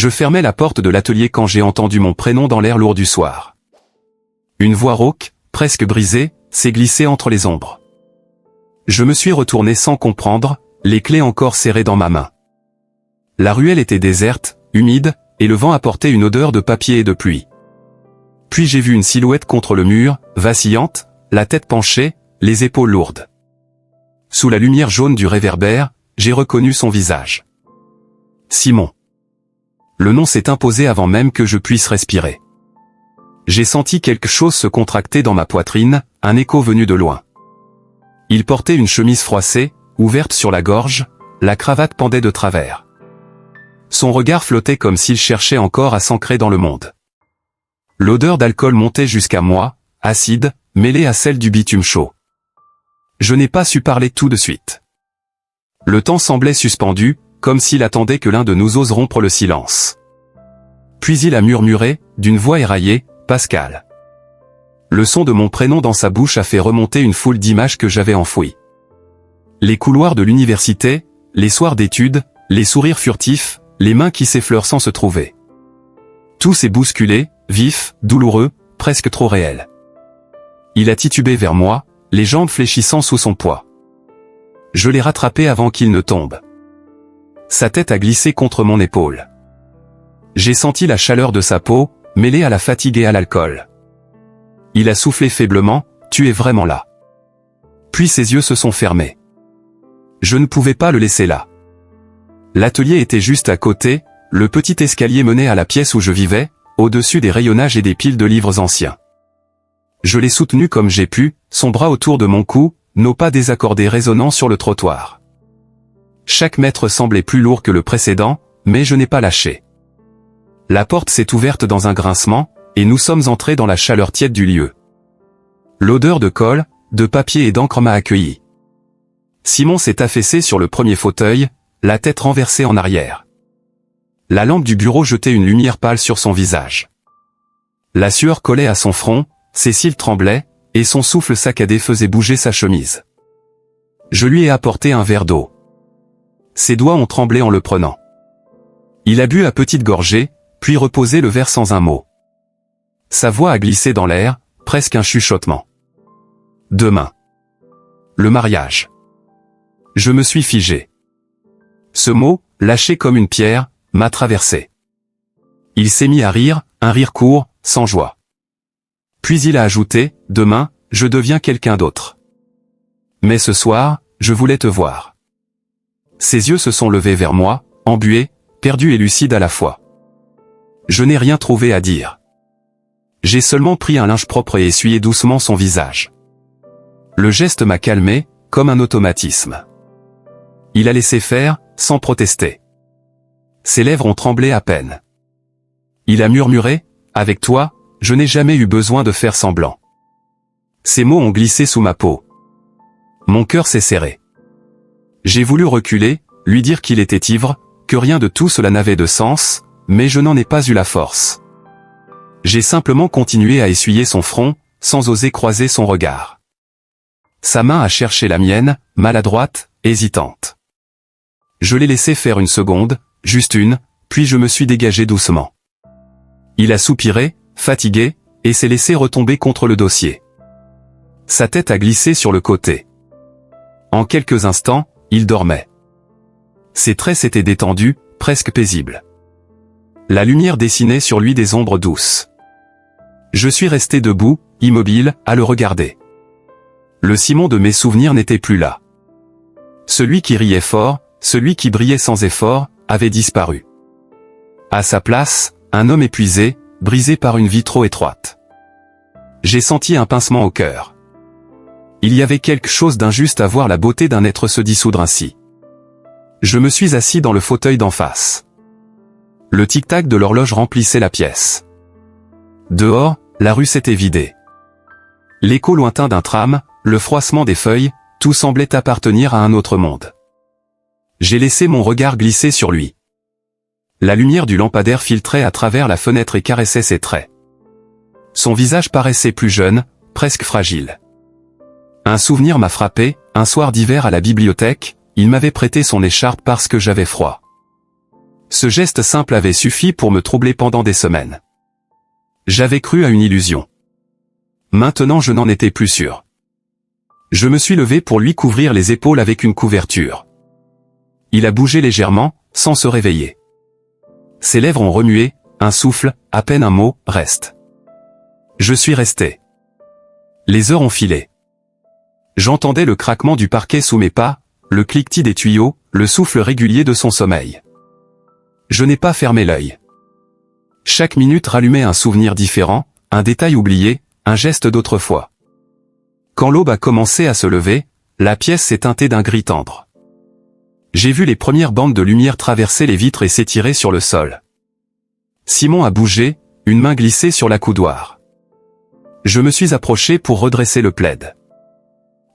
Je fermais la porte de l'atelier quand j'ai entendu mon prénom dans l'air lourd du soir. Une voix rauque, presque brisée, s'est glissée entre les ombres. Je me suis retourné sans comprendre, les clés encore serrées dans ma main. La ruelle était déserte, humide, et le vent apportait une odeur de papier et de pluie. Puis j'ai vu une silhouette contre le mur, vacillante, la tête penchée, les épaules lourdes. Sous la lumière jaune du réverbère, j'ai reconnu son visage. Simon. Le nom s'est imposé avant même que je puisse respirer. J'ai senti quelque chose se contracter dans ma poitrine, un écho venu de loin. Il portait une chemise froissée, ouverte sur la gorge, la cravate pendait de travers. Son regard flottait comme s'il cherchait encore à s'ancrer dans le monde. L'odeur d'alcool montait jusqu'à moi, acide, mêlée à celle du bitume chaud. Je n'ai pas su parler tout de suite. Le temps semblait suspendu, comme s'il attendait que l'un de nous ose rompre le silence. Puis il a murmuré, d'une voix éraillée, « Pascal ». Le son de mon prénom dans sa bouche a fait remonter une foule d'images que j'avais enfouies. Les couloirs de l'université, les soirs d'études, les sourires furtifs, les mains qui s'effleurent sans se trouver. Tout s'est bousculé, vif, douloureux, presque trop réel. Il a titubé vers moi, les jambes fléchissant sous son poids. Je l'ai rattrapé avant qu'il ne tombe. Sa tête a glissé contre mon épaule. J'ai senti la chaleur de sa peau, mêlée à la fatigue et à l'alcool. Il a soufflé faiblement, « Tu es vraiment là ». Puis ses yeux se sont fermés. Je ne pouvais pas le laisser là. L'atelier était juste à côté, le petit escalier menait à la pièce où je vivais, au-dessus des rayonnages et des piles de livres anciens. Je l'ai soutenu comme j'ai pu, son bras autour de mon cou, nos pas désaccordés résonnant sur le trottoir. Chaque mètre semblait plus lourd que le précédent, mais je n'ai pas lâché. La porte s'est ouverte dans un grincement, et nous sommes entrés dans la chaleur tiède du lieu. L'odeur de colle, de papier et d'encre m'a accueilli. Simon s'est affaissé sur le premier fauteuil, la tête renversée en arrière. La lampe du bureau jetait une lumière pâle sur son visage. La sueur collait à son front, ses cils tremblaient, et son souffle saccadé faisait bouger sa chemise. Je lui ai apporté un verre d'eau. Ses doigts ont tremblé en le prenant. Il a bu à petites gorgées, puis reposé le verre sans un mot. Sa voix a glissé dans l'air, presque un chuchotement. Demain. Le mariage. Je me suis figé. Ce mot, lâché comme une pierre, m'a traversé. Il s'est mis à rire, un rire court, sans joie. Puis il a ajouté, « Demain, je deviens quelqu'un d'autre. Mais ce soir, je voulais te voir. » Ses yeux se sont levés vers moi, embués, perdus et lucides à la fois. Je n'ai rien trouvé à dire. J'ai seulement pris un linge propre et essuyé doucement son visage. Le geste m'a calmé, comme un automatisme. Il a laissé faire, sans protester. Ses lèvres ont tremblé à peine. Il a murmuré, « Avec toi, je n'ai jamais eu besoin de faire semblant. » Ces mots ont glissé sous ma peau. Mon cœur s'est serré. J'ai voulu reculer, lui dire qu'il était ivre, que rien de tout cela n'avait de sens, mais je n'en ai pas eu la force. J'ai simplement continué à essuyer son front, sans oser croiser son regard. Sa main a cherché la mienne, maladroite, hésitante. Je l'ai laissé faire une seconde, juste une, puis je me suis dégagé doucement. Il a soupiré, fatigué, et s'est laissé retomber contre le dossier. Sa tête a glissé sur le côté. En quelques instants, il dormait. Ses traits s'étaient détendus, presque paisibles. La lumière dessinait sur lui des ombres douces. Je suis resté debout, immobile, à le regarder. Le Simon de mes souvenirs n'était plus là. Celui qui riait fort, celui qui brillait sans effort, avait disparu. À sa place, un homme épuisé, brisé par une vie trop étroite. J'ai senti un pincement au cœur. Il y avait quelque chose d'injuste à voir la beauté d'un être se dissoudre ainsi. Je me suis assis dans le fauteuil d'en face. Le tic-tac de l'horloge remplissait la pièce. Dehors, la rue s'était vidée. L'écho lointain d'un tram, le froissement des feuilles, tout semblait appartenir à un autre monde. J'ai laissé mon regard glisser sur lui. La lumière du lampadaire filtrait à travers la fenêtre et caressait ses traits. Son visage paraissait plus jeune, presque fragile. Un souvenir m'a frappé, un soir d'hiver à la bibliothèque, il m'avait prêté son écharpe parce que j'avais froid. Ce geste simple avait suffi pour me troubler pendant des semaines. J'avais cru à une illusion. Maintenant je n'en étais plus sûr. Je me suis levé pour lui couvrir les épaules avec une couverture. Il a bougé légèrement, sans se réveiller. Ses lèvres ont remué, un souffle, à peine un mot, reste. Je suis resté. Les heures ont filé. J'entendais le craquement du parquet sous mes pas, le cliquetis des tuyaux, le souffle régulier de son sommeil. Je n'ai pas fermé l'œil. Chaque minute rallumait un souvenir différent, un détail oublié, un geste d'autrefois. Quand l'aube a commencé à se lever, la pièce s'est teintée d'un gris tendre. J'ai vu les premières bandes de lumière traverser les vitres et s'étirer sur le sol. Simon a bougé, une main glissée sur la coudoir. Je me suis approché pour redresser le plaid.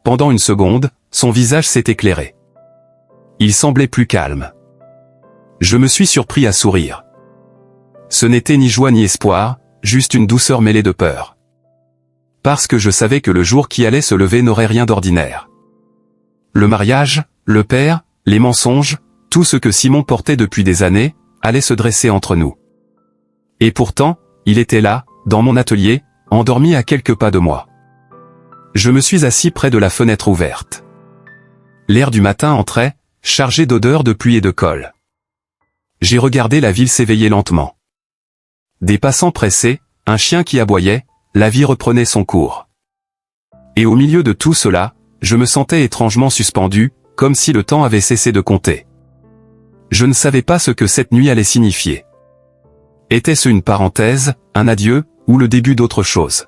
Pendant une seconde, son visage s'est éclairé. Il semblait plus calme. Je me suis surpris à sourire. Ce n'était ni joie ni espoir, juste une douceur mêlée de peur. Parce que je savais que le jour qui allait se lever n'aurait rien d'ordinaire. Le mariage, le père, les mensonges, tout ce que Simon portait depuis des années, allait se dresser entre nous. Et pourtant, il était là, dans mon atelier, endormi à quelques pas de moi. Je me suis assis près de la fenêtre ouverte. L'air du matin entrait, chargé d'odeurs de pluie et de colle. J'ai regardé la ville s'éveiller lentement. Des passants pressés, un chien qui aboyait, la vie reprenait son cours. Et au milieu de tout cela, je me sentais étrangement suspendu, comme si le temps avait cessé de compter. Je ne savais pas ce que cette nuit allait signifier. Était-ce une parenthèse, un adieu, ou le début d'autre chose?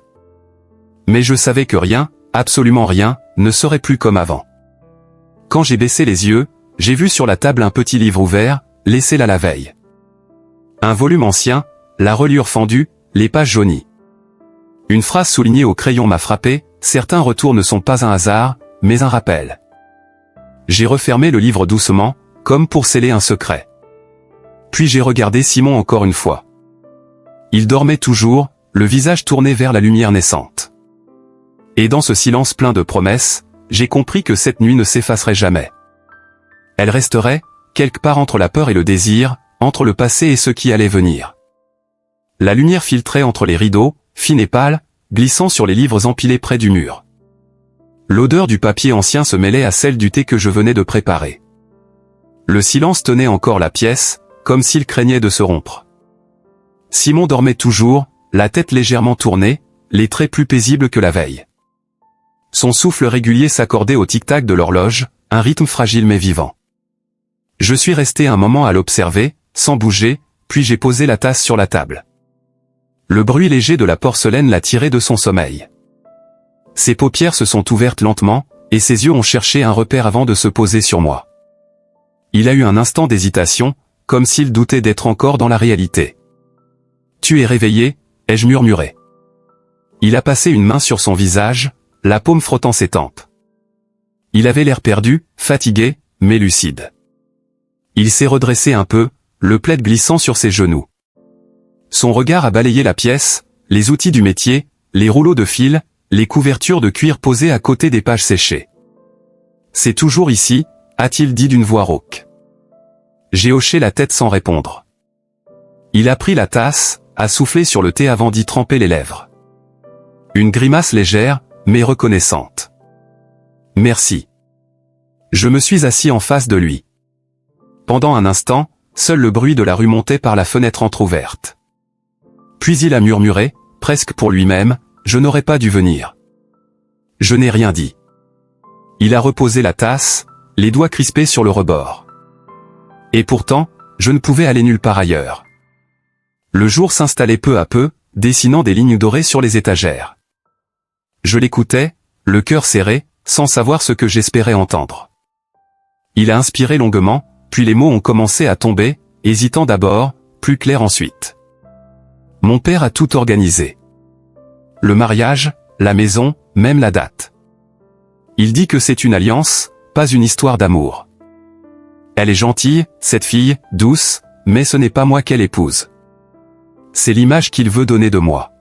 Mais je savais que rien, absolument rien, ne serait plus comme avant. Quand j'ai baissé les yeux, j'ai vu sur la table un petit livre ouvert, laissé là la veille. Un volume ancien, la reliure fendue, les pages jaunies. Une phrase soulignée au crayon m'a frappé, certains retours ne sont pas un hasard, mais un rappel. J'ai refermé le livre doucement, comme pour sceller un secret. Puis j'ai regardé Simon encore une fois. Il dormait toujours, le visage tourné vers la lumière naissante. Et dans ce silence plein de promesses, j'ai compris que cette nuit ne s'effacerait jamais. Elle resterait, quelque part entre la peur et le désir, entre le passé et ce qui allait venir. La lumière filtrait entre les rideaux, fine et pâle, glissant sur les livres empilés près du mur. L'odeur du papier ancien se mêlait à celle du thé que je venais de préparer. Le silence tenait encore la pièce, comme s'il craignait de se rompre. Simon dormait toujours, la tête légèrement tournée, les traits plus paisibles que la veille. Son souffle régulier s'accordait au tic-tac de l'horloge, un rythme fragile mais vivant. Je suis resté un moment à l'observer, sans bouger, puis j'ai posé la tasse sur la table. Le bruit léger de la porcelaine l'a tiré de son sommeil. Ses paupières se sont ouvertes lentement, et ses yeux ont cherché un repère avant de se poser sur moi. Il a eu un instant d'hésitation, comme s'il doutait d'être encore dans la réalité. « Tu es réveillé ?» ai-je murmuré. Il a passé une main sur son visage, la paume frottant ses tempes. Il avait l'air perdu, fatigué, mais lucide. Il s'est redressé un peu, le plaid glissant sur ses genoux. Son regard a balayé la pièce, les outils du métier, les rouleaux de fil, les couvertures de cuir posées à côté des pages séchées. « C'est toujours ici ?» a-t-il dit d'une voix rauque. J'ai hoché la tête sans répondre. Il a pris la tasse, a soufflé sur le thé avant d'y tremper les lèvres. Une grimace légère, mais reconnaissante. « Merci. » Je me suis assis en face de lui. Pendant un instant, seul le bruit de la rue montait par la fenêtre entr'ouverte. Puis il a murmuré, presque pour lui-même, « Je n'aurais pas dû venir. » Je n'ai rien dit. Il a reposé la tasse, les doigts crispés sur le rebord. Et pourtant, je ne pouvais aller nulle part ailleurs. Le jour s'installait peu à peu, dessinant des lignes dorées sur les étagères. Je l'écoutais, le cœur serré, sans savoir ce que j'espérais entendre. Il a inspiré longuement, puis les mots ont commencé à tomber, hésitant d'abord, plus clairs ensuite. Mon père a tout organisé. Le mariage, la maison, même la date. Il dit que c'est une alliance, pas une histoire d'amour. Elle est gentille, cette fille, douce, mais ce n'est pas moi qu'elle épouse. C'est l'image qu'il veut donner de moi.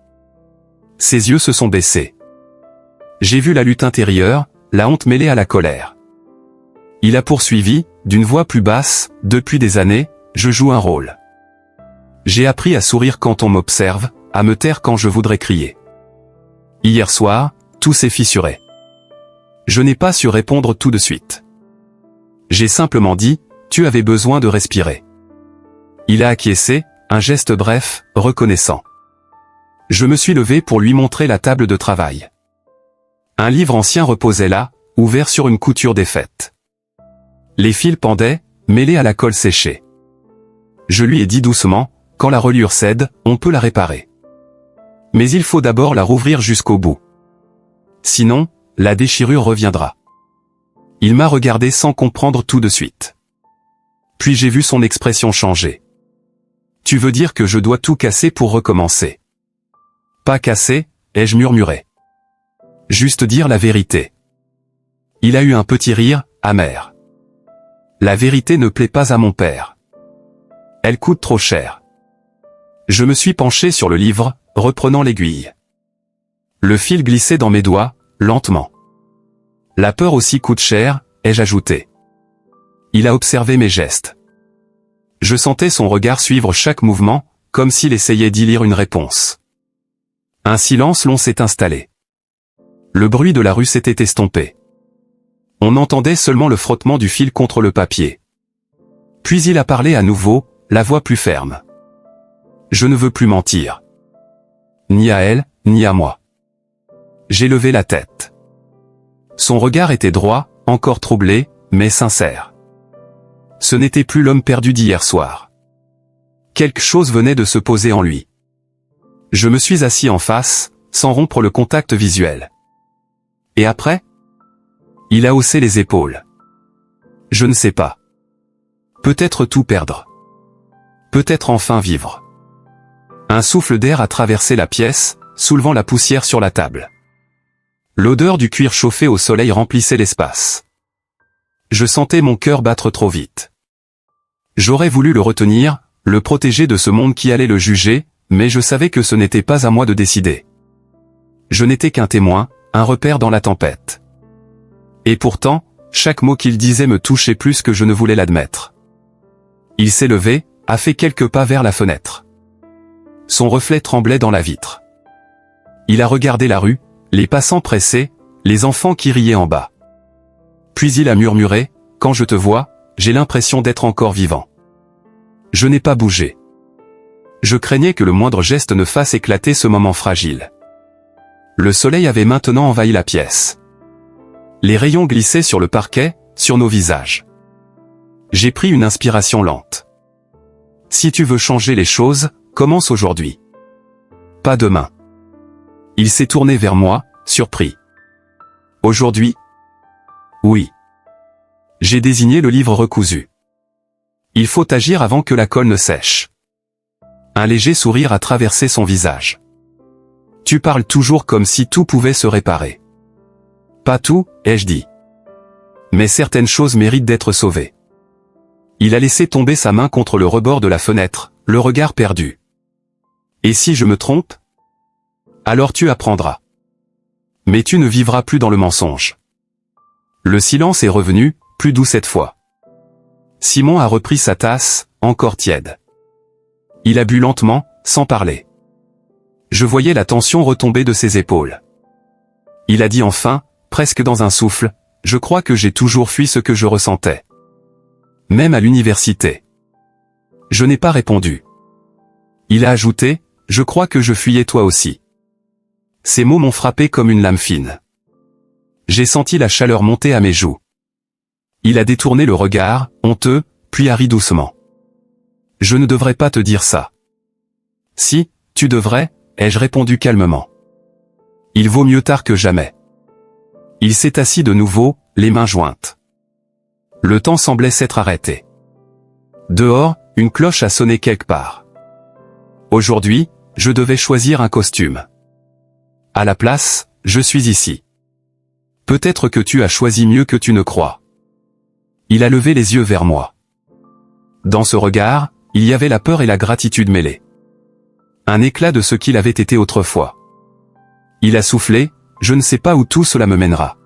Ses yeux se sont baissés. J'ai vu la lutte intérieure, la honte mêlée à la colère. Il a poursuivi, d'une voix plus basse, depuis des années, je joue un rôle. J'ai appris à sourire quand on m'observe, à me taire quand je voudrais crier. Hier soir, tout s'est fissuré. Je n'ai pas su répondre tout de suite. J'ai simplement dit, tu avais besoin de respirer. Il a acquiescé, un geste bref, reconnaissant. Je me suis levé pour lui montrer la table de travail. Un livre ancien reposait là, ouvert sur une couture défaite. Les fils pendaient, mêlés à la colle séchée. Je lui ai dit doucement, quand la reliure cède, on peut la réparer. Mais il faut d'abord la rouvrir jusqu'au bout. Sinon, la déchirure reviendra. Il m'a regardé sans comprendre tout de suite. Puis j'ai vu son expression changer. Tu veux dire que je dois tout casser pour recommencer? Pas casser, ai-je murmuré. Juste dire la vérité. Il a eu un petit rire, amer. La vérité ne plaît pas à mon père. Elle coûte trop cher. Je me suis penché sur le livre, reprenant l'aiguille. Le fil glissait dans mes doigts, lentement. La peur aussi coûte cher, ai-je ajouté. Il a observé mes gestes. Je sentais son regard suivre chaque mouvement, comme s'il essayait d'y lire une réponse. Un silence long s'est installé. Le bruit de la rue s'était estompé. On entendait seulement le frottement du fil contre le papier. Puis il a parlé à nouveau, la voix plus ferme. Je ne veux plus mentir. Ni à elle, ni à moi. J'ai levé la tête. Son regard était droit, encore troublé, mais sincère. Ce n'était plus l'homme perdu d'hier soir. Quelque chose venait de se poser en lui. Je me suis assis en face, sans rompre le contact visuel. Et après? Il a haussé les épaules. Je ne sais pas. Peut-être tout perdre. Peut-être enfin vivre. Un souffle d'air a traversé la pièce, soulevant la poussière sur la table. L'odeur du cuir chauffé au soleil remplissait l'espace. Je sentais mon cœur battre trop vite. J'aurais voulu le retenir, le protéger de ce monde qui allait le juger, mais je savais que ce n'était pas à moi de décider. Je n'étais qu'un témoin, un repère dans la tempête. Et pourtant, chaque mot qu'il disait me touchait plus que je ne voulais l'admettre. Il s'est levé, a fait quelques pas vers la fenêtre. Son reflet tremblait dans la vitre. Il a regardé la rue, les passants pressés, les enfants qui riaient en bas. Puis il a murmuré, « Quand je te vois, j'ai l'impression d'être encore vivant. » Je n'ai pas bougé. Je craignais que le moindre geste ne fasse éclater ce moment fragile. Le soleil avait maintenant envahi la pièce. Les rayons glissaient sur le parquet, sur nos visages. J'ai pris une inspiration lente. Si tu veux changer les choses, commence aujourd'hui. Pas demain. Il s'est tourné vers moi, surpris. Aujourd'hui? Oui. J'ai désigné le livre recousu. Il faut agir avant que la colle ne sèche. Un léger sourire a traversé son visage. Tu parles toujours comme si tout pouvait se réparer. Pas tout, ai-je dit. Mais certaines choses méritent d'être sauvées. Il a laissé tomber sa main contre le rebord de la fenêtre, le regard perdu. Et si je me trompe? Alors tu apprendras. Mais tu ne vivras plus dans le mensonge. Le silence est revenu, plus doux cette fois. Simon a repris sa tasse, encore tiède. Il a bu lentement, sans parler. Je voyais la tension retomber de ses épaules. Il a dit enfin, presque dans un souffle, « Je crois que j'ai toujours fui ce que je ressentais. Même à l'université. » Je n'ai pas répondu. Il a ajouté, « Je crois que je fuyais toi aussi. » Ces mots m'ont frappé comme une lame fine. J'ai senti la chaleur monter à mes joues. Il a détourné le regard, honteux, puis a ri doucement. « Je ne devrais pas te dire ça. »« Si, tu devrais, » ai-je répondu calmement. « Il vaut mieux tard que jamais. » Il s'est assis de nouveau, les mains jointes. Le temps semblait s'être arrêté. Dehors, une cloche a sonné quelque part. Aujourd'hui, je devais choisir un costume. À la place, je suis ici. Peut-être que tu as choisi mieux que tu ne crois. Il a levé les yeux vers moi. Dans ce regard, il y avait la peur et la gratitude mêlées. Un éclat de ce qu'il avait été autrefois. Il a soufflé, « Je ne sais pas où tout cela me mènera.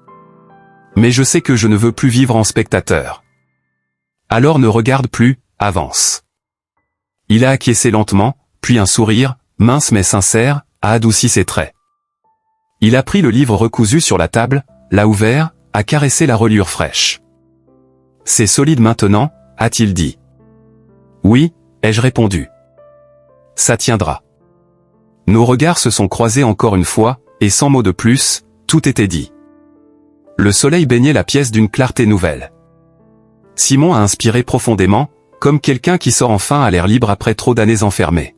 Mais je sais que je ne veux plus vivre en spectateur. Alors ne regarde plus, avance. » Il a acquiescé lentement, puis un sourire, mince mais sincère, a adouci ses traits. Il a pris le livre recousu sur la table, l'a ouvert, a caressé la reliure fraîche. « C'est solide maintenant » a-t-il dit. « Oui » ai-je répondu. « Ça tiendra. » Nos regards se sont croisés encore une fois, et sans mot de plus, tout était dit. Le soleil baignait la pièce d'une clarté nouvelle. Simon a inspiré profondément, comme quelqu'un qui sort enfin à l'air libre après trop d'années enfermées.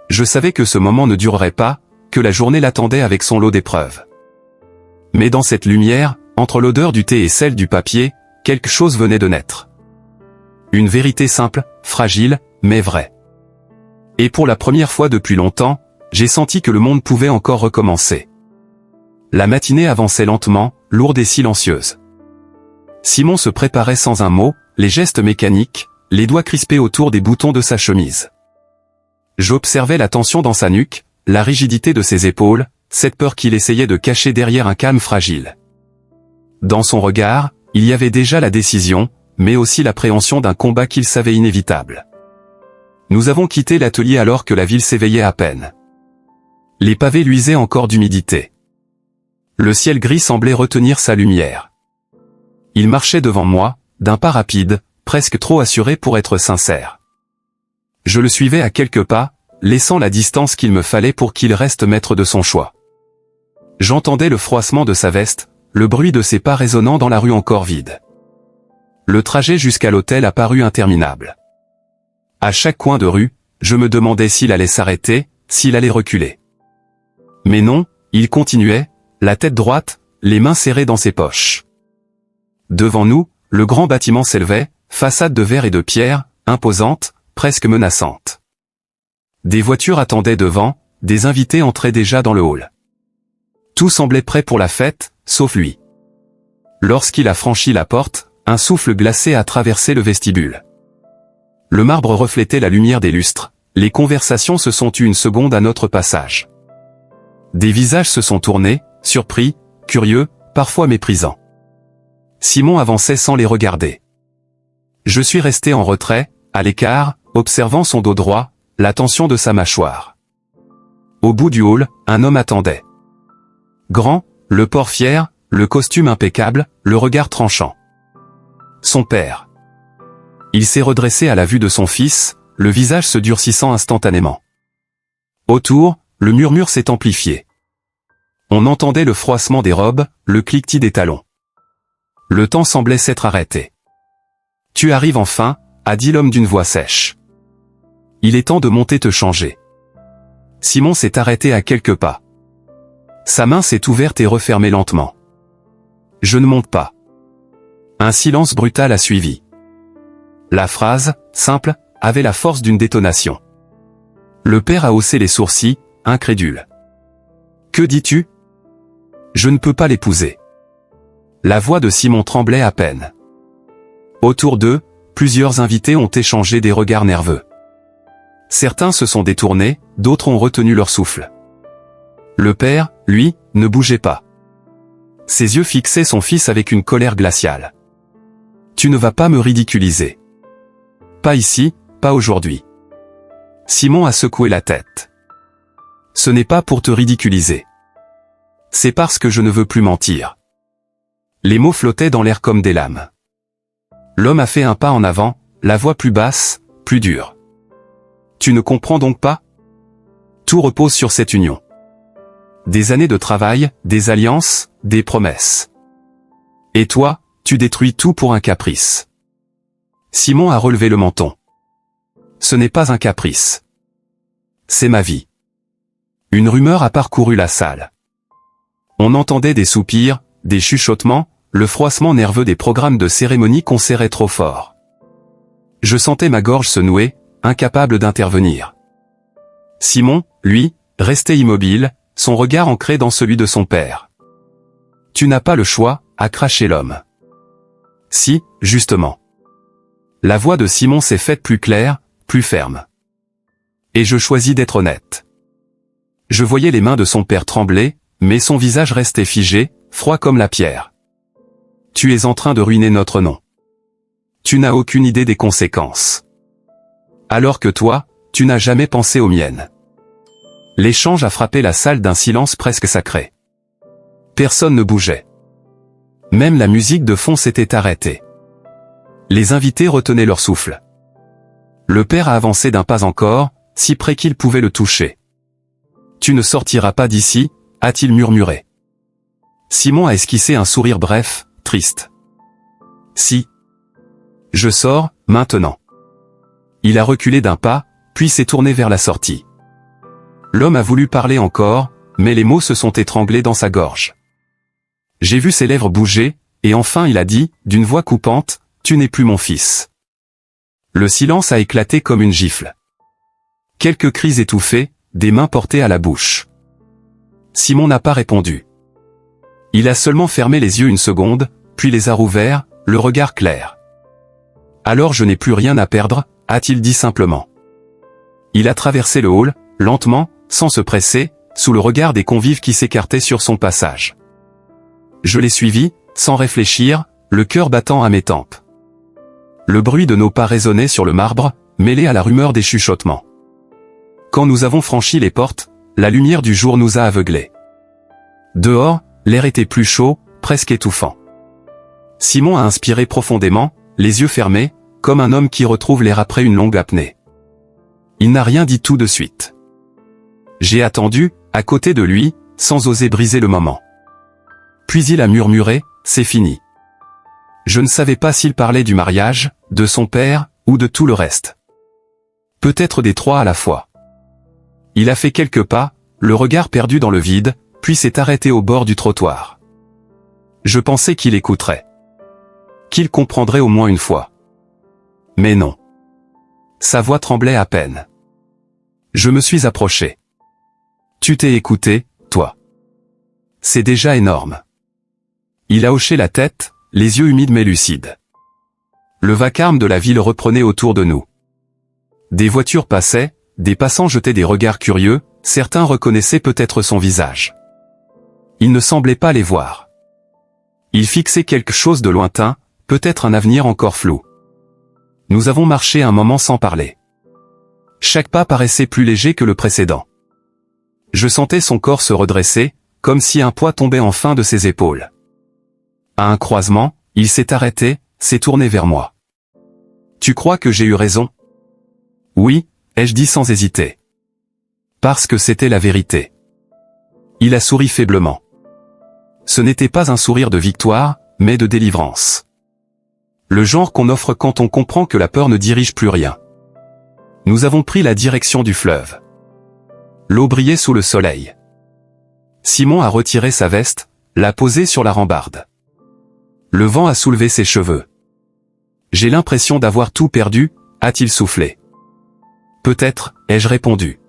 Je savais que ce moment ne durerait pas, que la journée l'attendait avec son lot d'épreuves. Mais dans cette lumière, entre l'odeur du thé et celle du papier, quelque chose venait de naître. Une vérité simple, fragile, mais vraie. Et pour la première fois depuis longtemps, j'ai senti que le monde pouvait encore recommencer. La matinée avançait lentement, lourde et silencieuse. Simon se préparait sans un mot, les gestes mécaniques, les doigts crispés autour des boutons de sa chemise. J'observais la tension dans sa nuque, la rigidité de ses épaules, cette peur qu'il essayait de cacher derrière un calme fragile. Dans son regard, il y avait déjà la décision, mais aussi l'appréhension d'un combat qu'il savait inévitable. Nous avons quitté l'atelier alors que la ville s'éveillait à peine. Les pavés luisaient encore d'humidité. Le ciel gris semblait retenir sa lumière. Il marchait devant moi, d'un pas rapide, presque trop assuré pour être sincère. Je le suivais à quelques pas, laissant la distance qu'il me fallait pour qu'il reste maître de son choix. J'entendais le froissement de sa veste, le bruit de ses pas résonnant dans la rue encore vide. Le trajet jusqu'à l'hôtel apparut interminable. À chaque coin de rue, je me demandais s'il allait s'arrêter, s'il allait reculer. Mais non, il continuait, la tête droite, les mains serrées dans ses poches. Devant nous, le grand bâtiment s'élevait, façade de verre et de pierre, imposante, presque menaçante. Des voitures attendaient devant, des invités entraient déjà dans le hall. Tout semblait prêt pour la fête, sauf lui. Lorsqu'il a franchi la porte, un souffle glacé a traversé le vestibule. Le marbre reflétait la lumière des lustres, les conversations se sont tues une seconde à notre passage. Des visages se sont tournés, surpris, curieux, parfois méprisants. Simon avançait sans les regarder. Je suis resté en retrait, à l'écart, observant son dos droit, la tension de sa mâchoire. Au bout du hall, un homme attendait. Grand, le port fier, le costume impeccable, le regard tranchant. Son père. Il s'est redressé à la vue de son fils, le visage se durcissant instantanément. Autour, le murmure s'est amplifié. On entendait le froissement des robes, le cliquetis des talons. Le temps semblait s'être arrêté. « Tu arrives enfin » a dit l'homme d'une voix sèche. « Il est temps de monter te changer. » Simon s'est arrêté à quelques pas. Sa main s'est ouverte et refermée lentement. « Je ne monte pas. » Un silence brutal a suivi. La phrase, simple, avait la force d'une détonation. Le père a haussé les sourcils, incrédule. « Que dis-tu ? Je ne peux pas l'épouser. » La voix de Simon tremblait à peine. Autour d'eux, plusieurs invités ont échangé des regards nerveux. Certains se sont détournés, d'autres ont retenu leur souffle. Le père, lui, ne bougeait pas. Ses yeux fixaient son fils avec une colère glaciale. « Tu ne vas pas me ridiculiser. Pas ici, pas aujourd'hui. » Simon a secoué la tête. « Ce n'est pas pour te ridiculiser. C'est parce que je ne veux plus mentir. » Les mots flottaient dans l'air comme des lames. L'homme a fait un pas en avant, la voix plus basse, plus dure. « Tu ne comprends donc pas ? Tout repose sur cette union. Des années de travail, des alliances, des promesses. Et toi, tu détruis tout pour un caprice. » Simon a relevé le menton. « Ce n'est pas un caprice. C'est ma vie. » Une rumeur a parcouru la salle. On entendait des soupirs, des chuchotements, le froissement nerveux des programmes de cérémonie qu'on serrait trop fort. Je sentais ma gorge se nouer, incapable d'intervenir. Simon, lui, restait immobile, son regard ancré dans celui de son père. « Tu n'as pas le choix » a craché l'homme. « Si, justement. » La voix de Simon s'est faite plus claire, plus ferme. « Et je choisis d'être honnête. » Je voyais les mains de son père trembler, mais son visage restait figé, froid comme la pierre. « Tu es en train de ruiner notre nom. Tu n'as aucune idée des conséquences. » alors que toi, tu n'as jamais pensé aux miennes. » L'échange a frappé la salle d'un silence presque sacré. Personne ne bougeait. Même la musique de fond s'était arrêtée. Les invités retenaient leur souffle. Le père a avancé d'un pas encore, si près qu'il pouvait le toucher. « Tu ne sortiras pas d'ici » a-t-il murmuré. Simon a esquissé un sourire bref, triste. « Si. Je sors, maintenant. » Il a reculé d'un pas, puis s'est tourné vers la sortie. L'homme a voulu parler encore, mais les mots se sont étranglés dans sa gorge. J'ai vu ses lèvres bouger, et enfin il a dit, d'une voix coupante, « Tu n'es plus mon fils. » Le silence a éclaté comme une gifle. Quelques cris étouffés, des mains portées à la bouche. Simon n'a pas répondu. Il a seulement fermé les yeux une seconde, puis les a rouverts, le regard clair. « Alors je n'ai plus rien à perdre » a-t-il dit simplement. Il a traversé le hall, lentement, sans se presser, sous le regard des convives qui s'écartaient sur son passage. Je l'ai suivi, sans réfléchir, le cœur battant à mes tempes. Le bruit de nos pas résonnait sur le marbre, mêlé à la rumeur des chuchotements. Quand nous avons franchi les portes, la lumière du jour nous a aveuglés. Dehors, l'air était plus chaud, presque étouffant. Simon a inspiré profondément, les yeux fermés, comme un homme qui retrouve l'air après une longue apnée. Il n'a rien dit tout de suite. J'ai attendu, à côté de lui, sans oser briser le moment. Puis il a murmuré, « C'est fini. » Je ne savais pas s'il parlait du mariage, de son père, ou de tout le reste. Peut-être des trois à la fois. Il a fait quelques pas, le regard perdu dans le vide, puis s'est arrêté au bord du trottoir. Je pensais qu'il écouterait. Qu'il comprendrait au moins une fois. Mais non. Sa voix tremblait à peine. Je me suis approché. « Tu t'es écouté, toi. C'est déjà énorme. » Il a hoché la tête, les yeux humides mais lucides. Le vacarme de la ville reprenait autour de nous. Des voitures passaient, des passants jetaient des regards curieux, certains reconnaissaient peut-être son visage. Il ne semblait pas les voir. Il fixait quelque chose de lointain, peut-être un avenir encore flou. Nous avons marché un moment sans parler. Chaque pas paraissait plus léger que le précédent. Je sentais son corps se redresser, comme si un poids tombait enfin de ses épaules. À un croisement, il s'est arrêté, s'est tourné vers moi. « Tu crois que j'ai eu raison ?» ?»« Oui, » ai-je dit sans hésiter. Parce que c'était la vérité. Il a souri faiblement. Ce n'était pas un sourire de victoire, mais de délivrance. Le genre qu'on offre quand on comprend que la peur ne dirige plus rien. Nous avons pris la direction du fleuve. L'eau brillait sous le soleil. Simon a retiré sa veste, l'a posée sur la rambarde. Le vent a soulevé ses cheveux. « J'ai l'impression d'avoir tout perdu » a-t-il soufflé. « Peut-être » ai-je répondu.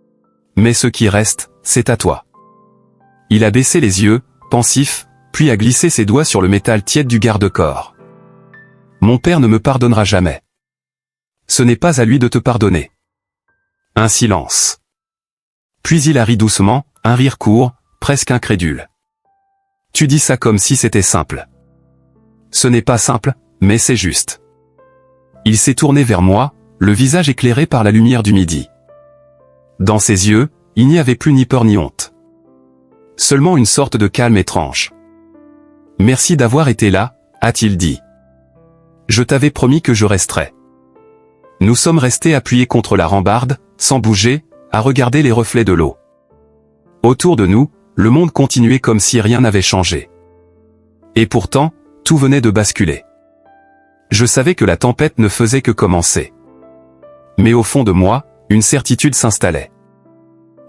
« Mais ce qui reste, c'est à toi. » Il a baissé les yeux, pensif, puis a glissé ses doigts sur le métal tiède du garde-corps. « Mon père ne me pardonnera jamais. » « Ce n'est pas à lui de te pardonner. » Un silence. Puis il a ri doucement, un rire court, presque incrédule. « Tu dis ça comme si c'était simple. » Ce n'est pas simple, mais c'est juste. Il s'est tourné vers moi, le visage éclairé par la lumière du midi. Dans ses yeux, il n'y avait plus ni peur ni honte. Seulement une sorte de calme étrange. « Merci d'avoir été là » a-t-il dit. « Je t'avais promis que je resterais. » Nous sommes restés appuyés contre la rambarde, sans bouger, à regarder les reflets de l'eau. Autour de nous, le monde continuait comme si rien n'avait changé. Et pourtant, tout venait de basculer. Je savais que la tempête ne faisait que commencer. Mais au fond de moi, une certitude s'installait.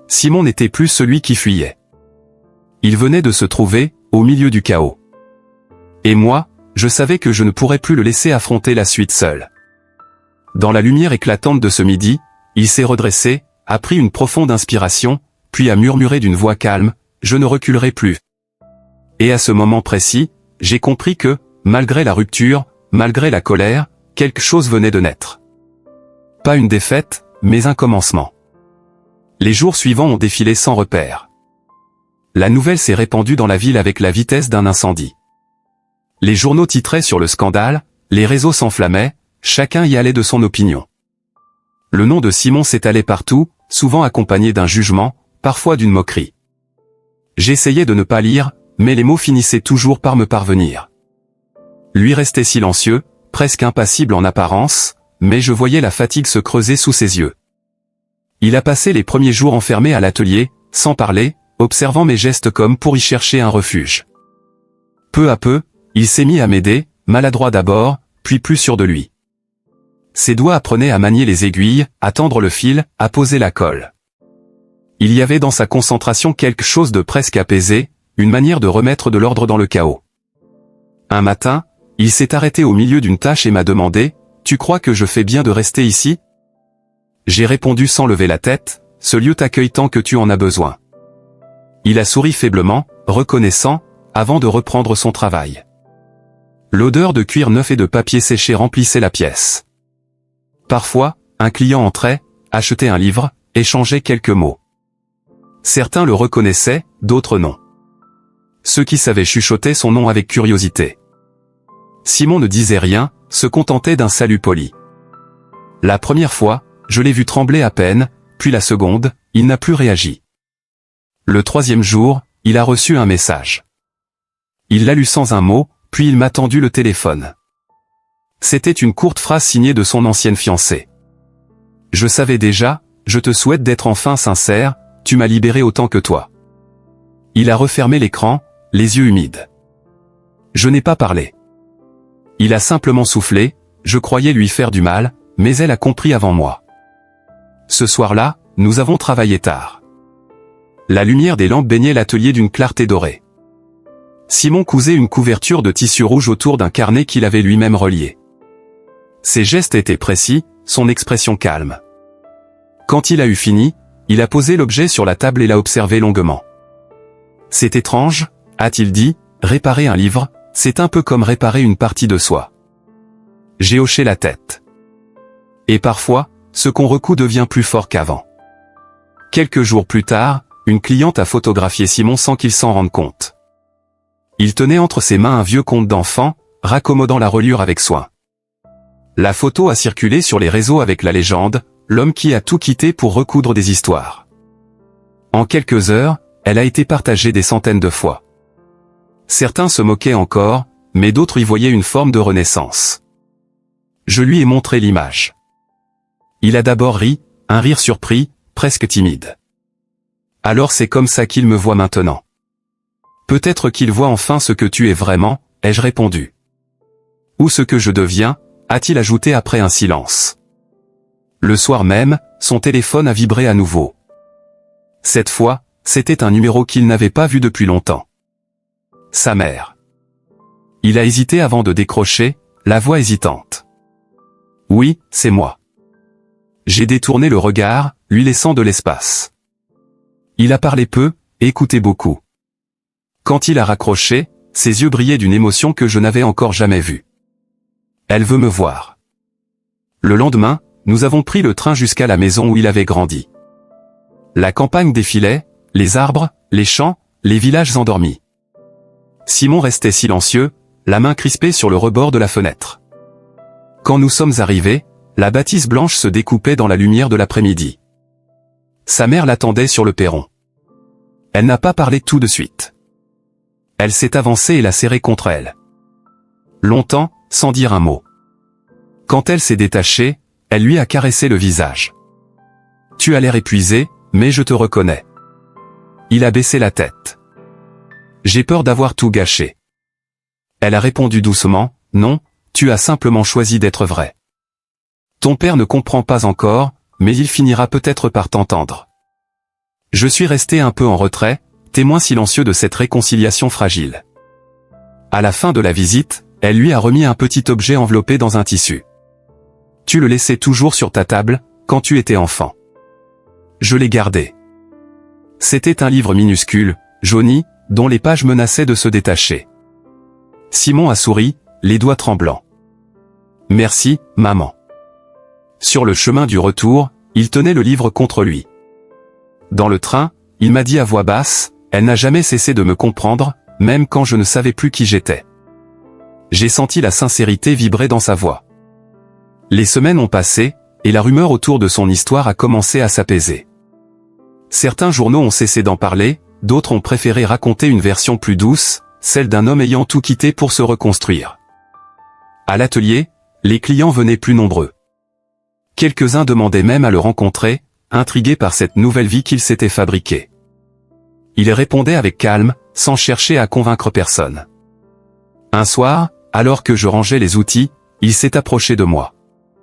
Simon n'était plus celui qui fuyait. Il venait de se trouver, au milieu du chaos. Et moi, je savais que je ne pourrais plus le laisser affronter la suite seul. Dans la lumière éclatante de ce midi, il s'est redressé, a pris une profonde inspiration, puis a murmuré d'une voix calme, « Je ne reculerai plus. » Et à ce moment précis, j'ai compris que, malgré la rupture, malgré la colère, quelque chose venait de naître. Pas une défaite, mais un commencement. Les jours suivants ont défilé sans repère. La nouvelle s'est répandue dans la ville avec la vitesse d'un incendie. Les journaux titraient sur le scandale, les réseaux s'enflammaient, chacun y allait de son opinion. Le nom de Simon s'étalait partout, souvent accompagné d'un jugement, parfois d'une moquerie. J'essayais de ne pas lire, mais les mots finissaient toujours par me parvenir. Lui restait silencieux, presque impassible en apparence, mais je voyais la fatigue se creuser sous ses yeux. Il a passé les premiers jours enfermé à l'atelier, sans parler, observant mes gestes comme pour y chercher un refuge. Peu à peu, il s'est mis à m'aider, maladroit d'abord, puis plus sûr de lui. Ses doigts apprenaient à manier les aiguilles, à tendre le fil, à poser la colle. Il y avait dans sa concentration quelque chose de presque apaisé, une manière de remettre de l'ordre dans le chaos. Un matin, il s'est arrêté au milieu d'une tâche et m'a demandé « Tu crois que je fais bien de rester ici ?» J'ai répondu sans lever la tête « Ce lieu t'accueille tant que tu en as besoin. » Il a souri faiblement, reconnaissant, avant de reprendre son travail. L'odeur de cuir neuf et de papier séché remplissait la pièce. Parfois, un client entrait, achetait un livre, échangeait quelques mots. Certains le reconnaissaient, d'autres non. Ceux qui savaient chuchotaient son nom avec curiosité. Simon ne disait rien, se contentait d'un salut poli. La première fois, je l'ai vu trembler à peine, puis la seconde, il n'a plus réagi. Le troisième jour, il a reçu un message. Il l'a lu sans un mot, puis il m'a tendu le téléphone. C'était une courte phrase signée de son ancienne fiancée. Je savais déjà, je te souhaite d'être enfin sincère, tu m'as libéré autant que toi. Il a refermé l'écran, les yeux humides. Je n'ai pas parlé. Il a simplement soufflé, je croyais lui faire du mal, mais elle a compris avant moi. Ce soir-là, nous avons travaillé tard. La lumière des lampes baignait l'atelier d'une clarté dorée. Simon cousait une couverture de tissu rouge autour d'un carnet qu'il avait lui-même relié. Ses gestes étaient précis, son expression calme. Quand il a eu fini, il a posé l'objet sur la table et l'a observé longuement. « C'est étrange, » a-t-il dit, « réparer un livre, c'est un peu comme réparer une partie de soi. » J'ai hoché la tête. Et parfois, ce qu'on recoue devient plus fort qu'avant. Quelques jours plus tard, une cliente a photographié Simon sans qu'il s'en rende compte. Il tenait entre ses mains un vieux conte d'enfant, raccommodant la reliure avec soin. La photo a circulé sur les réseaux avec la légende « L'homme qui a tout quitté pour recoudre des histoires ». En quelques heures, elle a été partagée des centaines de fois. Certains se moquaient encore, mais d'autres y voyaient une forme de renaissance. Je lui ai montré l'image. Il a d'abord ri, un rire surpris, presque timide. « Alors c'est comme ça qu'il me voit maintenant. » « Peut-être qu'il voit enfin ce que tu es vraiment, ai-je répondu. « Ou ce que je deviens, a-t-il ajouté après un silence. Le soir même, son téléphone a vibré à nouveau. Cette fois, c'était un numéro qu'il n'avait pas vu depuis longtemps. Sa mère. Il a hésité avant de décrocher, la voix hésitante. « Oui, c'est moi. » J'ai détourné le regard, lui laissant de l'espace. Il a parlé peu, écouté beaucoup. Quand il a raccroché, ses yeux brillaient d'une émotion que je n'avais encore jamais vue. Elle veut me voir. Le lendemain, nous avons pris le train jusqu'à la maison où il avait grandi. La campagne défilait, les arbres, les champs, les villages endormis. Simon restait silencieux, la main crispée sur le rebord de la fenêtre. Quand nous sommes arrivés, la bâtisse blanche se découpait dans la lumière de l'après-midi. Sa mère l'attendait sur le perron. Elle n'a pas parlé tout de suite. Elle s'est avancée et l'a serré contre elle. Longtemps, sans dire un mot. Quand elle s'est détachée, elle lui a caressé le visage. « Tu as l'air épuisé, mais je te reconnais. » Il a baissé la tête. « J'ai peur d'avoir tout gâché. » Elle a répondu doucement, « Non, tu as simplement choisi d'être vrai. Ton père ne comprend pas encore, mais il finira peut-être par t'entendre. » Je suis resté un peu en retrait, témoin silencieux de cette réconciliation fragile. À la fin de la visite, elle lui a remis un petit objet enveloppé dans un tissu. « Tu le laissais toujours sur ta table, quand tu étais enfant. » Je l'ai gardé. C'était un livre minuscule, jauni, dont les pages menaçaient de se détacher. Simon a souri, les doigts tremblants. « Merci, maman. » Sur le chemin du retour, il tenait le livre contre lui. Dans le train, il m'a dit à voix basse, « Elle n'a jamais cessé de me comprendre, même quand je ne savais plus qui j'étais. » J'ai senti la sincérité vibrer dans sa voix. Les semaines ont passé, et la rumeur autour de son histoire a commencé à s'apaiser. Certains journaux ont cessé d'en parler, d'autres ont préféré raconter une version plus douce, celle d'un homme ayant tout quitté pour se reconstruire. À l'atelier, les clients venaient plus nombreux. Quelques-uns demandaient même à le rencontrer, intrigués par cette nouvelle vie qu'il s'était fabriquée. Il répondait avec calme, sans chercher à convaincre personne. Un soir, alors que je rangeais les outils, il s'est approché de moi.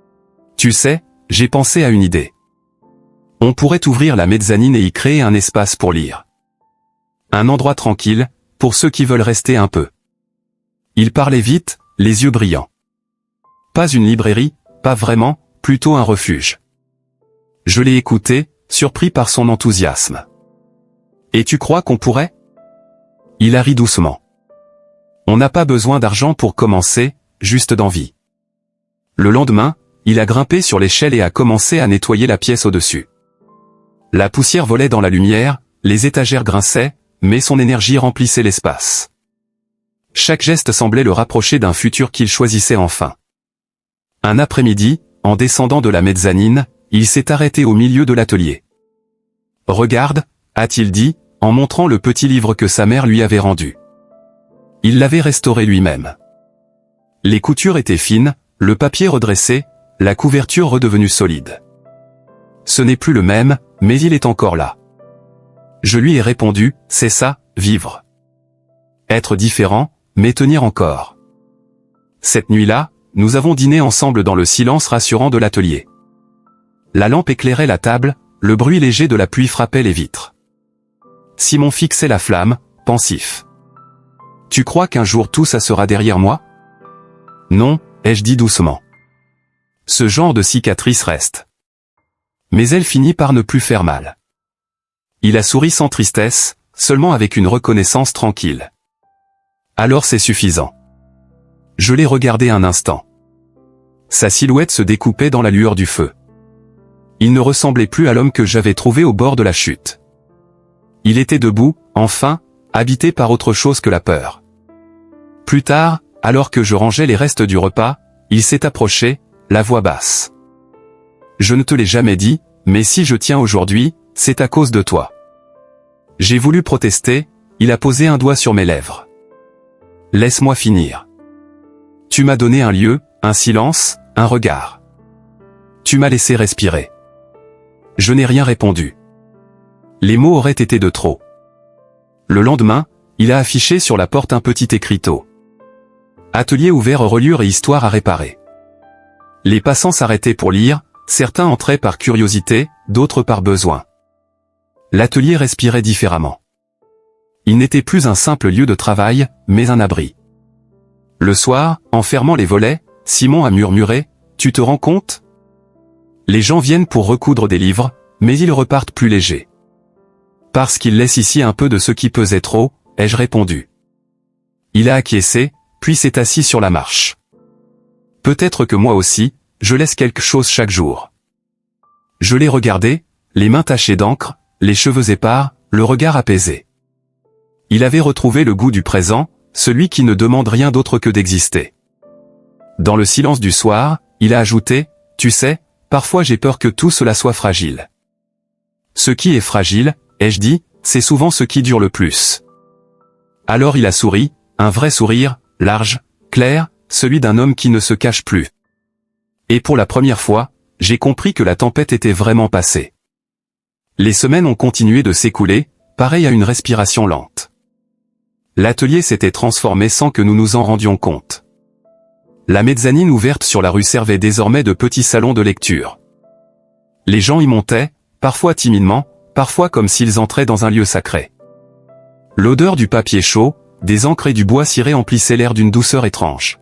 « Tu sais, j'ai pensé à une idée. On pourrait ouvrir la mezzanine et y créer un espace pour lire. Un endroit tranquille, pour ceux qui veulent rester un peu. » Il parlait vite, les yeux brillants. Pas une librairie, pas vraiment, plutôt un refuge. Je l'ai écouté, surpris par son enthousiasme. « Et tu crois qu'on pourrait ?» Il a ri doucement. « On n'a pas besoin d'argent pour commencer, juste d'envie. » Le lendemain, il a grimpé sur l'échelle et a commencé à nettoyer la pièce au-dessus. La poussière volait dans la lumière, les étagères grinçaient, mais son énergie remplissait l'espace. Chaque geste semblait le rapprocher d'un futur qu'il choisissait enfin. Un après-midi, en descendant de la mezzanine, il s'est arrêté au milieu de l'atelier. « Regarde » a-t-il dit, en montrant le petit livre que sa mère lui avait rendu. Il l'avait restauré lui-même. Les coutures étaient fines, le papier redressé, la couverture redevenue solide. Ce n'est plus le même, mais il est encore là. Je lui ai répondu, c'est ça, vivre. Être différent, mais tenir encore. Cette nuit-là, nous avons dîné ensemble dans le silence rassurant de l'atelier. La lampe éclairait la table, le bruit léger de la pluie frappait les vitres. Simon fixait la flamme, pensif. « Tu crois qu'un jour tout ça sera derrière moi ? » « Non, » ai-je dit doucement. Ce genre de cicatrice reste. Mais elle finit par ne plus faire mal. Il a souri sans tristesse, seulement avec une reconnaissance tranquille. Alors c'est suffisant. Je l'ai regardé un instant. Sa silhouette se découpait dans la lueur du feu. Il ne ressemblait plus à l'homme que j'avais trouvé au bord de la chute. Il était debout, enfin, habité par autre chose que la peur. Plus tard, alors que je rangeais les restes du repas, il s'est approché, la voix basse. « Je ne te l'ai jamais dit, mais si je tiens aujourd'hui, c'est à cause de toi. » J'ai voulu protester, il a posé un doigt sur mes lèvres. « Laisse-moi finir. Tu m'as donné un lieu, un silence, un regard. Tu m'as laissé respirer. » Je n'ai rien répondu. Les mots auraient été de trop. Le lendemain, il a affiché sur la porte un petit écriteau. Atelier ouvert, reliure et histoire à réparer. Les passants s'arrêtaient pour lire, certains entraient par curiosité, d'autres par besoin. L'atelier respirait différemment. Il n'était plus un simple lieu de travail, mais un abri. Le soir, en fermant les volets, Simon a murmuré « Tu te rends compte ? Les gens viennent pour recoudre des livres, mais ils repartent plus légers. » Parce qu'il laisse ici un peu de ce qui pesait trop, ai-je répondu. Il a acquiescé, puis s'est assis sur la marche. Peut-être que moi aussi, je laisse quelque chose chaque jour. Je l'ai regardé, les mains tachées d'encre, les cheveux épars, le regard apaisé. Il avait retrouvé le goût du présent, celui qui ne demande rien d'autre que d'exister. Dans le silence du soir, il a ajouté, « Tu sais, parfois j'ai peur que tout cela soit fragile. » Ce qui est fragile, ai-je dit, c'est souvent ce qui dure le plus. Alors il a souri, un vrai sourire, large, clair, celui d'un homme qui ne se cache plus. Et pour la première fois, j'ai compris que la tempête était vraiment passée. Les semaines ont continué de s'écouler, pareil à une respiration lente. L'atelier s'était transformé sans que nous nous en rendions compte. La mezzanine ouverte sur la rue servait désormais de petit salon de lecture. Les gens y montaient, parfois timidement, parfois comme s'ils entraient dans un lieu sacré. L'odeur du papier chaud, des encres et du bois ciré emplissait l'air d'une douceur étrange.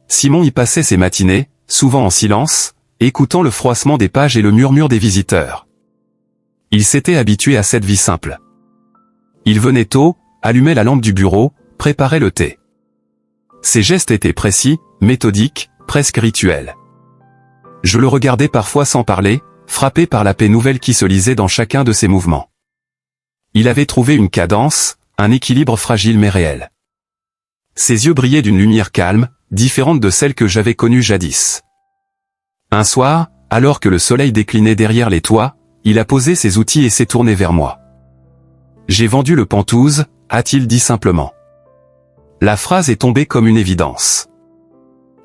Simon y passait ses matinées, souvent en silence, écoutant le froissement des pages et le murmure des visiteurs. Il s'était habitué à cette vie simple. Il venait tôt, allumait la lampe du bureau, préparait le thé. Ses gestes étaient précis, méthodiques, presque rituels. Je le regardais parfois sans parler, frappé par la paix nouvelle qui se lisait dans chacun de ses mouvements. Il avait trouvé une cadence, un équilibre fragile mais réel. Ses yeux brillaient d'une lumière calme, différente de celle que j'avais connue jadis. Un soir, alors que le soleil déclinait derrière les toits, il a posé ses outils et s'est tourné vers moi. « J'ai vendu le Penthouse », a-t-il dit simplement. La phrase est tombée comme une évidence.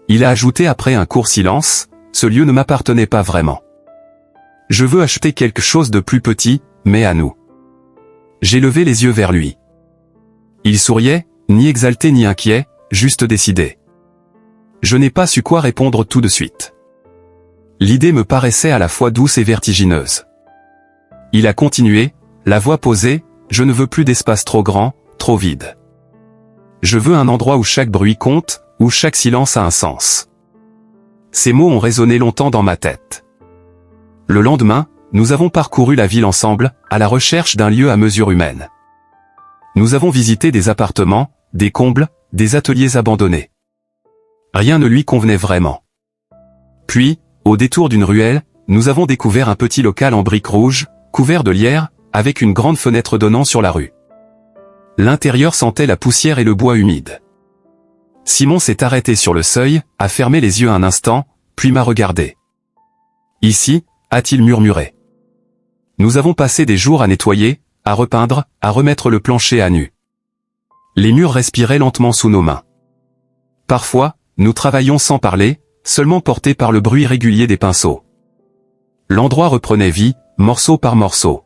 Il a ajouté après un court silence, « Ce lieu ne m'appartenait pas vraiment. Je veux acheter quelque chose de plus petit, mais à nous. » J'ai levé les yeux vers lui. Il souriait, ni exalté ni inquiet, juste décidé. Je n'ai pas su quoi répondre tout de suite. L'idée me paraissait à la fois douce et vertigineuse. Il a continué, la voix posée, « Je ne veux plus d'espace trop grand, trop vide. Je veux un endroit où chaque bruit compte, où chaque silence a un sens. » Ces mots ont résonné longtemps dans ma tête. Le lendemain, nous avons parcouru la ville ensemble, à la recherche d'un lieu à mesure humaine. Nous avons visité des appartements, des combles, des ateliers abandonnés. Rien ne lui convenait vraiment. Puis, au détour d'une ruelle, nous avons découvert un petit local en briques rouges, couvert de lierre, avec une grande fenêtre donnant sur la rue. L'intérieur sentait la poussière et le bois humide. Simon s'est arrêté sur le seuil, a fermé les yeux un instant, puis m'a regardé. « Ici » a-t-il murmuré. Nous avons passé des jours à nettoyer, à repeindre, à remettre le plancher à nu. Les murs respiraient lentement sous nos mains. Parfois, nous travaillions sans parler, seulement portés par le bruit régulier des pinceaux. L'endroit reprenait vie, morceau par morceau.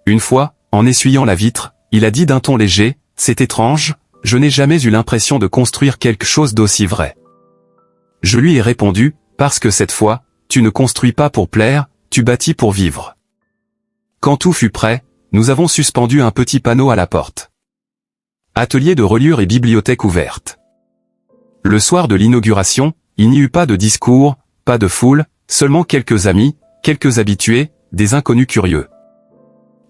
Une fois, en essuyant la vitre, il a dit d'un ton léger, « C'est étrange, je n'ai jamais eu l'impression de construire quelque chose d'aussi vrai. » Je lui ai répondu, « Parce que cette fois, tu ne construis pas pour plaire, tu bâtis pour vivre. » Quand tout fut prêt, nous avons suspendu un petit panneau à la porte. Atelier de reliure et bibliothèque ouverte. Le soir de l'inauguration, il n'y eut pas de discours, pas de foule, seulement quelques amis, quelques habitués, des inconnus curieux.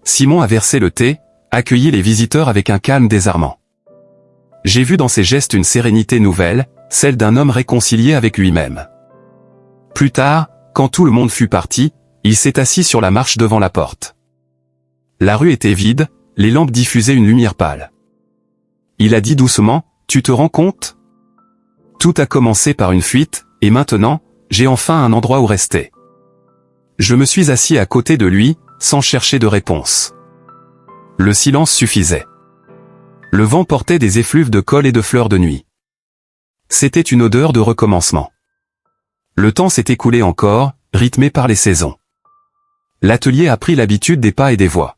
Simon a versé le thé, accueilli les visiteurs avec un calme désarmant. J'ai vu dans ses gestes une sérénité nouvelle, celle d'un homme réconcilié avec lui-même. Plus tard, quand tout le monde fut parti, il s'est assis sur la marche devant la porte. La rue était vide, les lampes diffusaient une lumière pâle. Il a dit doucement, « Tu te rends compte ? Tout a commencé par une fuite, et maintenant, j'ai enfin un endroit où rester. » Je me suis assis à côté de lui, sans chercher de réponse. Le silence suffisait. Le vent portait des effluves de colle et de fleurs de nuit. C'était une odeur de recommencement. Le temps s'est écoulé encore, rythmé par les saisons. L'atelier a pris l'habitude des pas et des voix.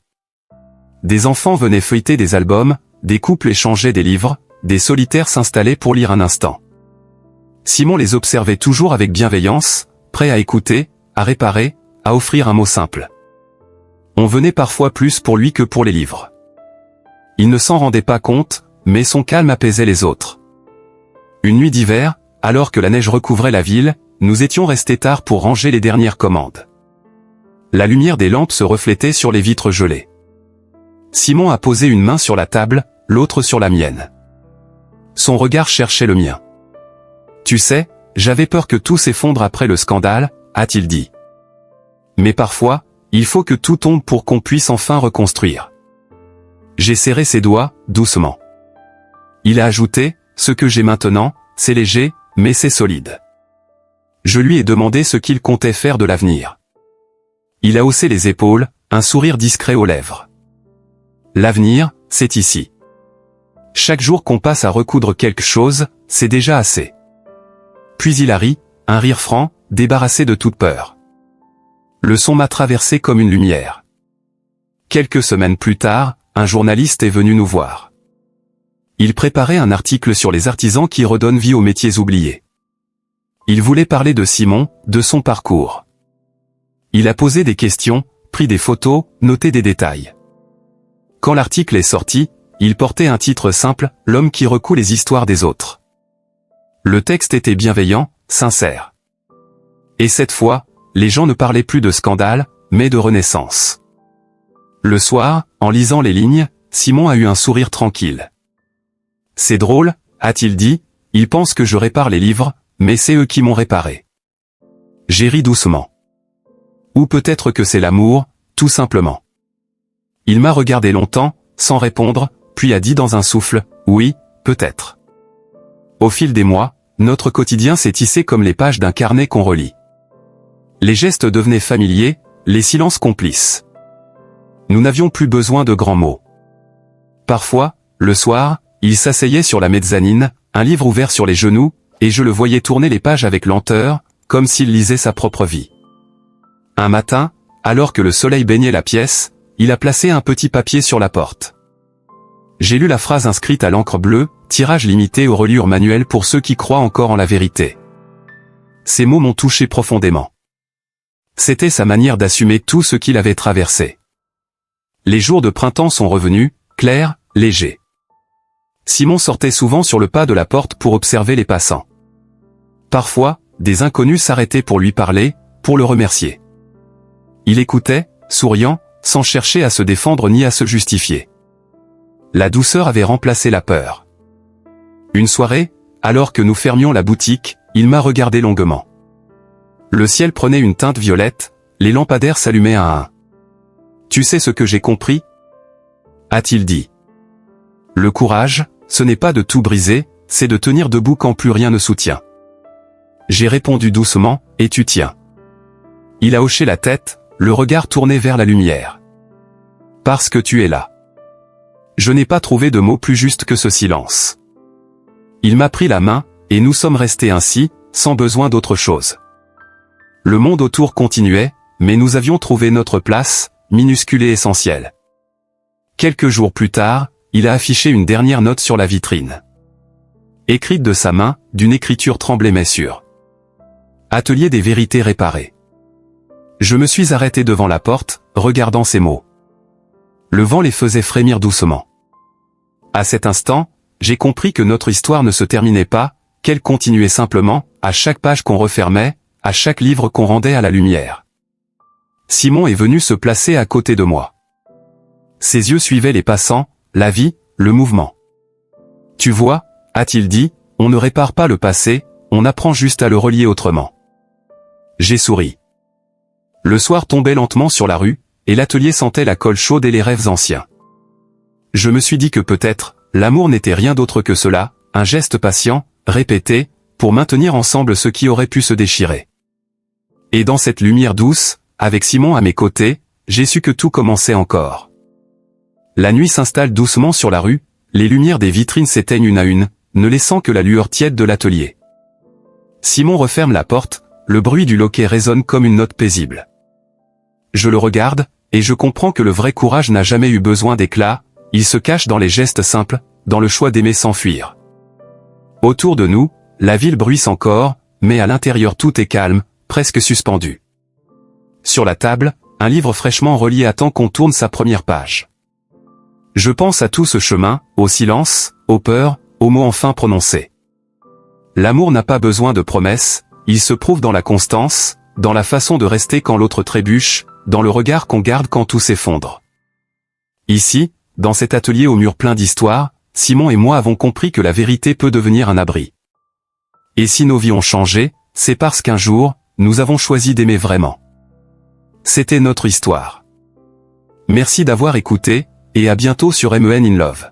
Des enfants venaient feuilleter des albums, des couples échangeaient des livres, des solitaires s'installaient pour lire un instant. Simon les observait toujours avec bienveillance, prêt à écouter, à réparer, à offrir un mot simple. On venait parfois plus pour lui que pour les livres. Il ne s'en rendait pas compte, mais son calme apaisait les autres. Une nuit d'hiver, alors que la neige recouvrait la ville, nous étions restés tard pour ranger les dernières commandes. La lumière des lampes se reflétait sur les vitres gelées. Simon a posé une main sur la table, l'autre sur la mienne. Son regard cherchait le mien. « Tu sais, j'avais peur que tout s'effondre après le scandale », a-t-il dit. « Mais parfois, il faut que tout tombe pour qu'on puisse enfin reconstruire. » J'ai serré ses doigts, doucement. Il a ajouté, « Ce que j'ai maintenant, c'est léger, mais c'est solide. » Je lui ai demandé ce qu'il comptait faire de l'avenir. Il a haussé les épaules, un sourire discret aux lèvres. « L'avenir, c'est ici. Chaque jour qu'on passe à recoudre quelque chose, c'est déjà assez. » Puis il a ri, un rire franc, débarrassé de toute peur. Le son m'a traversé comme une lumière. Quelques semaines plus tard, un journaliste est venu nous voir. Il préparait un article sur les artisans qui redonnent vie aux métiers oubliés. Il voulait parler de Simon, de son parcours. Il a posé des questions, pris des photos, noté des détails. Quand l'article est sorti, il portait un titre simple, « L'homme qui recoue les histoires des autres ». Le texte était bienveillant, sincère. Et cette fois, les gens ne parlaient plus de scandale, mais de renaissance. Le soir, en lisant les lignes, Simon a eu un sourire tranquille. « C'est drôle, » a-t-il dit, « ils pensent que je répare les livres, mais c'est eux qui m'ont réparé. » J'ai ri doucement. Ou peut-être que c'est l'amour, tout simplement. Il m'a regardé longtemps, sans répondre, puis a dit dans un souffle, « Oui, peut-être. » Au fil des mois, notre quotidien s'est tissé comme les pages d'un carnet qu'on relit. Les gestes devenaient familiers, les silences complices. Nous n'avions plus besoin de grands mots. Parfois, le soir, il s'asseyait sur la mezzanine, un livre ouvert sur les genoux, et je le voyais tourner les pages avec lenteur, comme s'il lisait sa propre vie. Un matin, alors que le soleil baignait la pièce, il a placé un petit papier sur la porte. J'ai lu la phrase inscrite à l'encre bleue, tirage limité aux reliures manuelles pour ceux qui croient encore en la vérité. Ces mots m'ont touché profondément. C'était sa manière d'assumer tout ce qu'il avait traversé. Les jours de printemps sont revenus, clairs, légers. Simon sortait souvent sur le pas de la porte pour observer les passants. Parfois, des inconnus s'arrêtaient pour lui parler, pour le remercier. Il écoutait, souriant, sans chercher à se défendre ni à se justifier. La douceur avait remplacé la peur. Une soirée, alors que nous fermions la boutique, il m'a regardé longuement. Le ciel prenait une teinte violette, les lampadaires s'allumaient un à un. « Tu sais ce que j'ai compris ?» a-t-il dit. « Le courage, ce n'est pas de tout briser, c'est de tenir debout quand plus rien ne soutient. » J'ai répondu doucement, « Et tu tiens ?» Il a hoché la tête, le regard tourné vers la lumière. « Parce que tu es là. » Je n'ai pas trouvé de mots plus justes que ce silence. Il m'a pris la main, et nous sommes restés ainsi, sans besoin d'autre chose. Le monde autour continuait, mais nous avions trouvé notre place, minuscule et essentielle. Quelques jours plus tard, il a affiché une dernière note sur la vitrine. Écrite de sa main, d'une écriture tremblée mais sûre. Atelier des vérités réparées. Je me suis arrêté devant la porte, regardant ces mots. Le vent les faisait frémir doucement. À cet instant, j'ai compris que notre histoire ne se terminait pas, qu'elle continuait simplement, à chaque page qu'on refermait, à chaque livre qu'on rendait à la lumière. Simon est venu se placer à côté de moi. Ses yeux suivaient les passants, la vie, le mouvement. « Tu vois, » a-t-il dit, « on ne répare pas le passé, on apprend juste à le relier autrement. » J'ai souri. Le soir tombait lentement sur la rue, et l'atelier sentait la colle chaude et les rêves anciens. Je me suis dit que peut-être, l'amour n'était rien d'autre que cela, un geste patient, répété, pour maintenir ensemble ce qui aurait pu se déchirer. Et dans cette lumière douce, avec Simon à mes côtés, j'ai su que tout commençait encore. La nuit s'installe doucement sur la rue, les lumières des vitrines s'éteignent une à une, ne laissant que la lueur tiède de l'atelier. Simon referme la porte, le bruit du loquet résonne comme une note paisible. Je le regarde, et je comprends que le vrai courage n'a jamais eu besoin d'éclat, il se cache dans les gestes simples, dans le choix d'aimer sans fuir. Autour de nous, la ville bruisse encore, mais à l'intérieur tout est calme, presque suspendu. Sur la table, un livre fraîchement relié attend qu'on tourne sa première page. Je pense à tout ce chemin, au silence, aux peurs, aux mots enfin prononcés. L'amour n'a pas besoin de promesses, il se prouve dans la constance, dans la façon de rester quand l'autre trébuche, dans le regard qu'on garde quand tout s'effondre. Ici, dans cet atelier aux murs pleins d'histoires, Simon et moi avons compris que la vérité peut devenir un abri. Et si nos vies ont changé, c'est parce qu'un jour, nous avons choisi d'aimer vraiment. C'était notre histoire. Merci d'avoir écouté, et à bientôt sur MEN in Love.